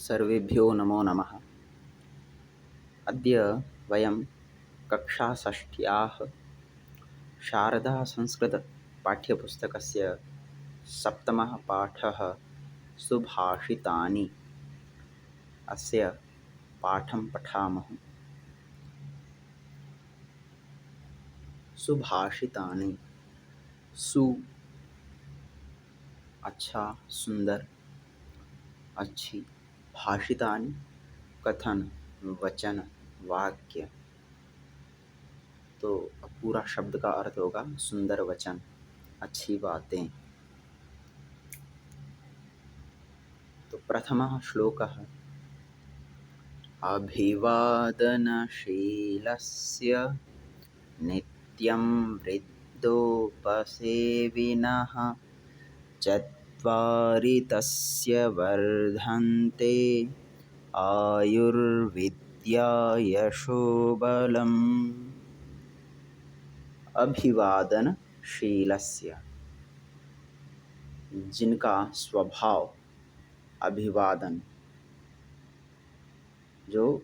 सर्वेभ्यो नमो नमः। अद्य वयं कक्षाषष्ठ्याः शारदासंस्कृतपाठ्यपुस्तकस्य सप्तमः पाठः सुभाषितानि अस्य पाठं पठामः। सुभाषितानि सु अच्छा सुंदर अच्छी, भाषितानि कथन वचन वाक्य। तो पूरा शब्द का अर्थ होगा सुंदर वचन अच्छी बातें। तो प्रथमः श्लोकः अभिवादनशीलस्य नित्यं वृद्धोपसेविनः चत्वारि तस्य वर्धन्ते आयुर्विद्या यशोबलम्। अभिवादनशीलस्य, जिनका स्वभाव अभिवादन, जो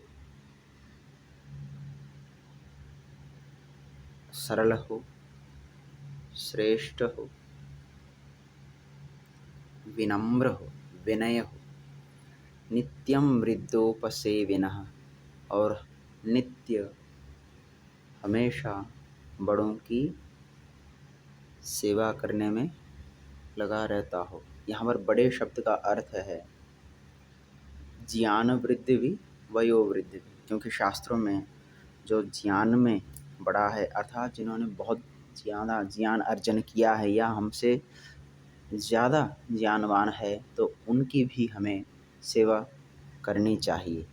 सरल हो, श्रेष्ठ हो, विनम्र हो, विनय हो। नित्यं वृद्धोपसेविनः, और नित्य हमेशा बड़ों की सेवा करने में लगा रहता हो। यहाँ पर बड़े शब्द का अर्थ है ज्ञान वृद्धि भी वयो वृद्धि भी, क्योंकि शास्त्रों में जो ज्ञान में बड़ा है अर्थात जिन्होंने बहुत ज़्यादा ज्ञान अर्जन किया है या हमसे ज़्यादा ज्ञानवान है, तो उनकी भी हमें सेवा करनी चाहिए,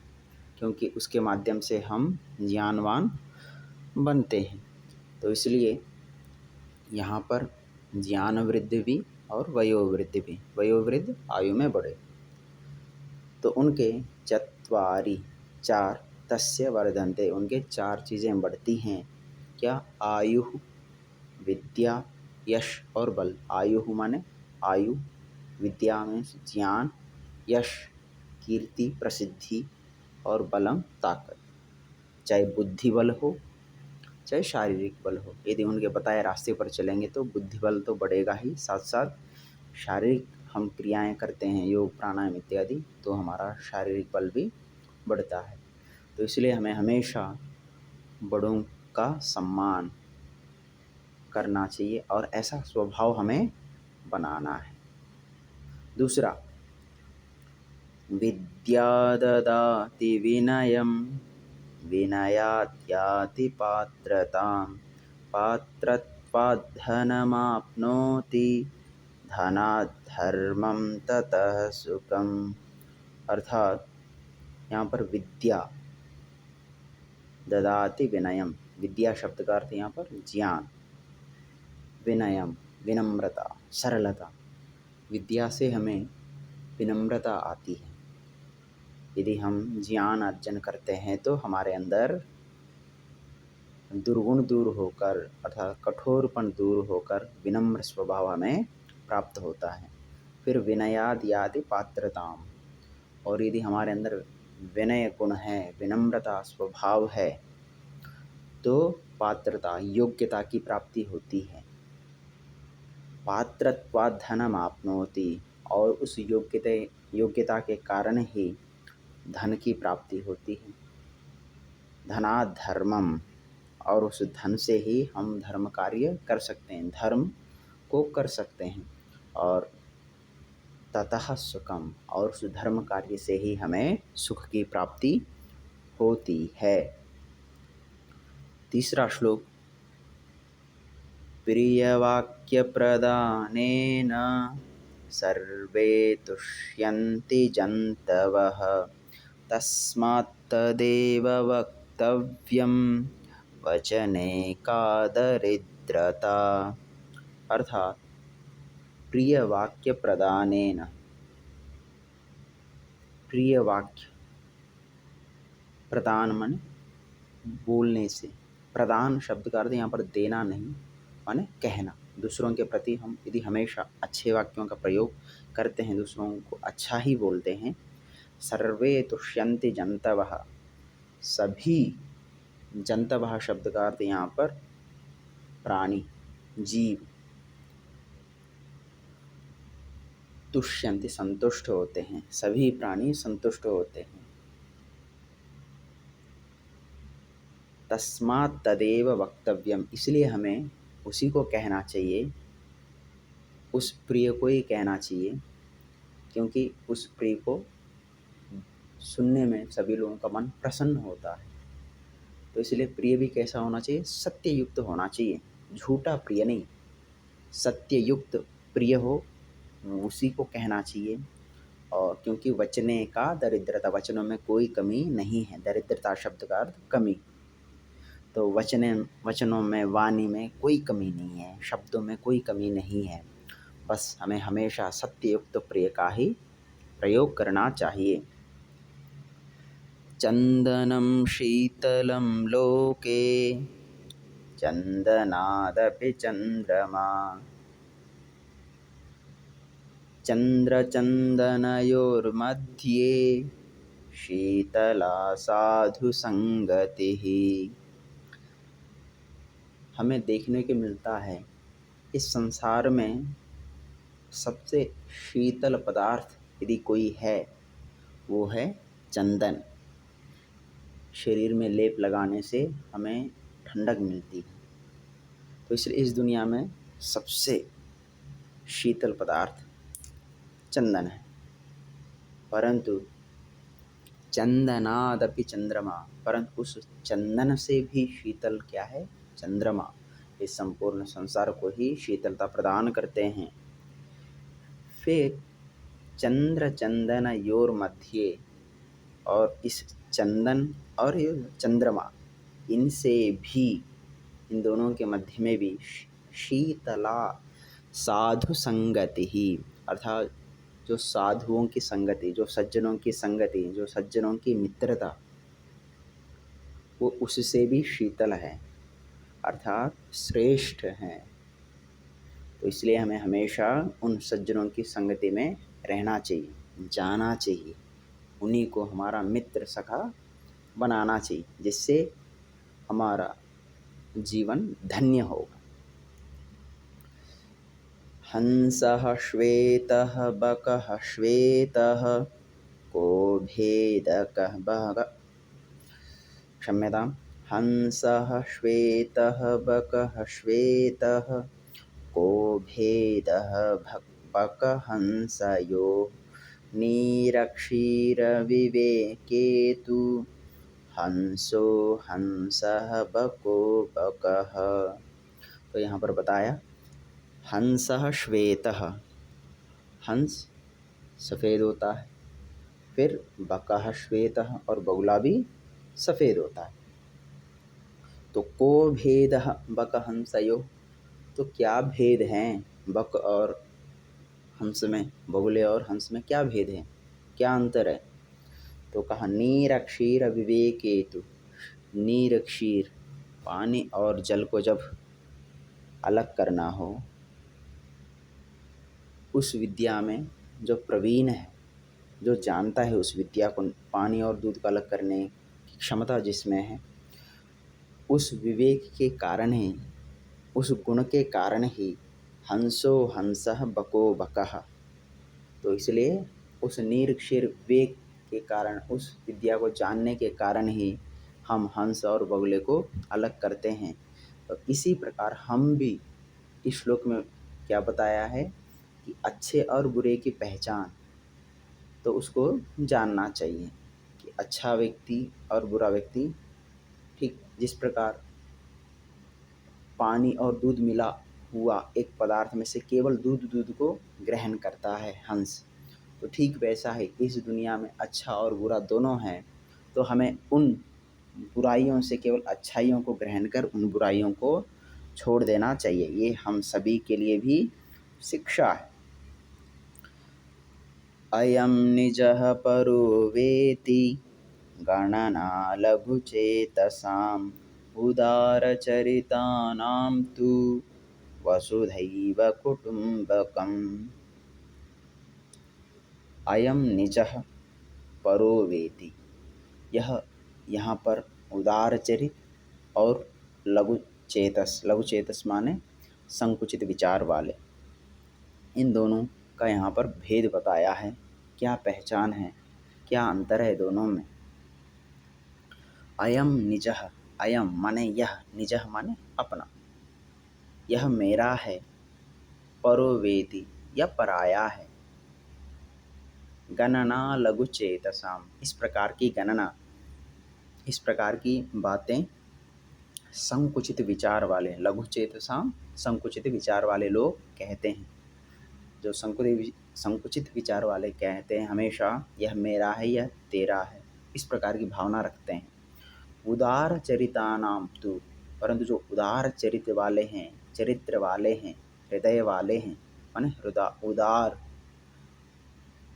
क्योंकि उसके माध्यम से हम ज्ञानवान बनते हैं। तो इसलिए यहाँ पर ज्ञान वृद्धि भी और वयोवृद्धि भी, वयोवृद्ध आयु में बढ़े। तो उनके चत्वारि चार तस्य वर्धन्ते, उनके चार चीज़ें बढ़ती हैं। क्या? आयु, विद्या, यश और बल। आयु माने आयु, विद्या में ज्ञान, यश कीर्ति प्रसिद्धि और बलम ताकत। चाहे बुद्धि बल हो चाहे शारीरिक बल हो, यदि उनके बताए रास्ते पर चलेंगे तो बुद्धि बल तो बढ़ेगा ही, साथ साथ शारीरिक हम क्रियाएं करते हैं योग प्राणायाम इत्यादि, तो हमारा शारीरिक बल भी बढ़ता है। तो इसलिए हमें हमेशा बड़ों का सम्मान करना चाहिए और ऐसा स्वभाव हमें बनाना है। दूसरा, विद्या ददाति विनयं विनयात् याति पात्रतां पात्रत्वात् धनमाप्नोति धनात् धर्मं ततः सुखम्। अर्थात यहाँ पर विद्या ददाति विनयम, विद्या शब्द का अर्थ यहाँ पर ज्ञान, विनयम विनम्रता सरलता। विद्या से हमें विनम्रता आती है। यदि हम ज्ञान अर्जन करते हैं तो हमारे अंदर दुर्गुण दूर होकर अर्थात कठोरपन दूर होकर विनम्र स्वभाव हमें प्राप्त होता है। फिर विनयाद याति पात्रताम, और यदि हमारे अंदर विनय गुण है, विनम्रता स्वभाव है, तो पात्रता योग्यता की प्राप्ति होती है। पात्रत्वात् धनम आपनोति, और उस योग्यता के कारण ही धन की प्राप्ति होती है। धनात् धर्मम, और उस धन से ही हम धर्म कार्य कर सकते हैं, धर्म को कर सकते हैं। और ततः सुखम, और उस धर्म कार्य से ही हमें सुख की प्राप्ति होती है। तीसरा श्लोक, प्रियवाक्य प्रदानेन सर्वे तुष्यन्ति जन्तवः तस्मात् तदेव वक्तव्यं वचने का दरिद्रता। अर्थात प्रिय वाक्य प्रदानेन, प्रिय वाक्य प्रदान माने बोलने से, प्रदान शब्द का अर्थ यहाँ पर देना नहीं माने कहना। दूसरों के प्रति हम यदि हमेशा अच्छे वाक्यों का प्रयोग करते हैं, दूसरों को अच्छा ही बोलते हैं, सर्वे तुष्यन्ति जन्तवः, सभी, जन्तवः शब्द का अर्थ यहाँ पर प्राणी, जीव, तुष्यन्ति संतुष्ट होते हैं, सभी प्राणी संतुष्ट होते हैं। तस्मात् तदेव वक्तव्यम, इसलिए हमें उसी को कहना चाहिए, उस प्रिय को ही कहना चाहिए, क्योंकि उस प्रिय को सुनने में सभी लोगों का मन प्रसन्न होता है। तो इसलिए प्रिय भी कैसा होना चाहिए? सत्ययुक्त होना चाहिए, झूठा प्रिय नहीं, सत्ययुक्त प्रिय हो, उसी को कहना चाहिए। और क्योंकि वचने का दरिद्रता, वचनों में कोई कमी नहीं है, दरिद्रता शब्द का अर्थ कमी। तो वचनों में, वाणी में कोई कमी नहीं है, शब्दों में कोई कमी नहीं है, बस हमें हमेशा सत्ययुक्त प्रिय का ही प्रयोग करना चाहिए। चंदनं शीतलं लोके चंदनादपि चंद्रमा, चंद्रचंदनयोर्मध्ये शीतला साधु संगतिः। हमें देखने को मिलता है इस संसार में सबसे शीतल पदार्थ यदि कोई है वो है चंदन। शरीर में लेप लगाने से हमें ठंडक मिलती है। तो इसलिए इस दुनिया में सबसे शीतल पदार्थ चंदन है। परंतु चंदनादपि चंद्रमा, परंतु उस चंदन से भी शीतल क्या है? चंद्रमा। इस संपूर्ण संसार को ही शीतलता प्रदान करते हैं। फिर चंद्र चंदन योर मध्य, और इस चंदन और ये चंद्रमा, इनसे भी, इन दोनों के मध्य में भी शीतला साधु संगति ही, अर्थात जो साधुओं की संगति, जो सज्जनों की संगति, जो सज्जनों की मित्रता, वो उससे भी शीतल है, अर्थात श्रेष्ठ है। तो इसलिए हमें हमेशा उन सज्जनों की संगति में रहना चाहिए, जाना चाहिए, उन्हीं को हमारा मित्र सखा बनाना चाहिए, जिससे हमारा जीवन धन्य होगा। हंसः श्वेतः बकः श्वेतः को भेदकः बक, क्षम्यतां, हंसः श्वेतः बकः श्वेतः को भेदः बकहंसयोः नीरक्षीरविवेके तु हंसो हंसः बको बकः। तो यहाँ पर बताया हंसः श्वेतः, हंस सफ़ेद होता है, फिर बकः श्वेतः, और बगुला भी सफ़ेद होता है। तो को भेदः बकहंसयोः, तो क्या भेद हैं बक और हंस में, बगुले और हंस में क्या भेद है, क्या अंतर है? तो कहा नीर क्षीर विवेकेतु, नीर क्षीर, पानी और जल को जब अलग करना हो, उस विद्या में जो प्रवीण है, जो जानता है उस विद्या को, पानी और दूध को अलग करने की क्षमता जिसमें है, उस विवेक के कारण ही, उस गुण के कारण ही हंसो हंसः बको बकः। तो इसलिए उस निरक्षीर विवेक के कारण, उस विद्या को जानने के कारण ही हम हंस और बगुले को अलग करते हैं। तो इसी प्रकार हम भी इस श्लोक में क्या बताया है कि अच्छे और बुरे की पहचान, तो उसको जानना चाहिए कि अच्छा व्यक्ति और बुरा व्यक्ति, ठीक जिस प्रकार पानी और दूध मिला हुआ एक पदार्थ में से केवल दूध को ग्रहण करता है हंस, तो ठीक वैसा ही इस दुनिया में अच्छा और बुरा दोनों हैं। तो हमें उन बुराइयों से केवल अच्छाइयों को ग्रहण कर उन बुराइयों को छोड़ देना चाहिए। ये हम सभी के लिए भी शिक्षा है। अयम निजः परो वेति गणना लघुचेतसाम् उदारचरितानां तु वसुधैव कुटुम्बकम्। अयम निजः, परो वेति। यह यहाँ पर उदार चरित और लघु चेतस माने संकुचित विचार वाले, इन दोनों का यहाँ पर भेद बताया है। क्या पहचान है, क्या अंतर है दोनों में। अयम निजः, अयम माने यह, निजः माने अपना, यह मेरा है, परो वेति यह पराया है। गणना लघु चेतसाम, इस प्रकार की गणना, इस प्रकार की बातें संकुचित विचार वाले, लघु चेतसाम संकुचित विचार वाले लोग कहते हैं। जो संकुचित विचार वाले कहते हैं हमेशा यह मेरा है, यह तेरा है, इस प्रकार की भावना रखते हैं। उदार चरितानाम तु, परंतु जो उदार चरित्र वाले हैं, चरित्र वाले हैं, हृदय वाले हैं, माने उदार,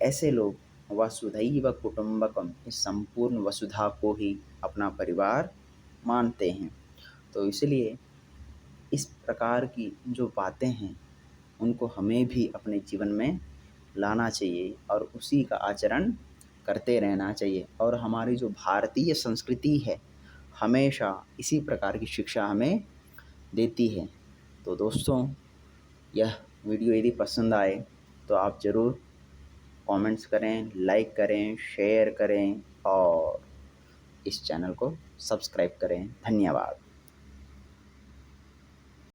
ऐसे लोग वसुधैव कुटुंबकम, इस संपूर्ण वसुधा को ही अपना परिवार मानते हैं। तो इसलिए इस प्रकार की जो बातें हैं उनको हमें भी अपने जीवन में लाना चाहिए और उसी का आचरण करते रहना चाहिए। और हमारी जो भारतीय संस्कृति है हमेशा इसी प्रकार की शिक्षा हमें देती है। तो दोस्तों, यह वीडियो यदि पसंद आए तो आप ज़रूर कमेंट्स करें, लाइक करें, शेयर करें और इस चैनल को सब्सक्राइब करें। धन्यवाद।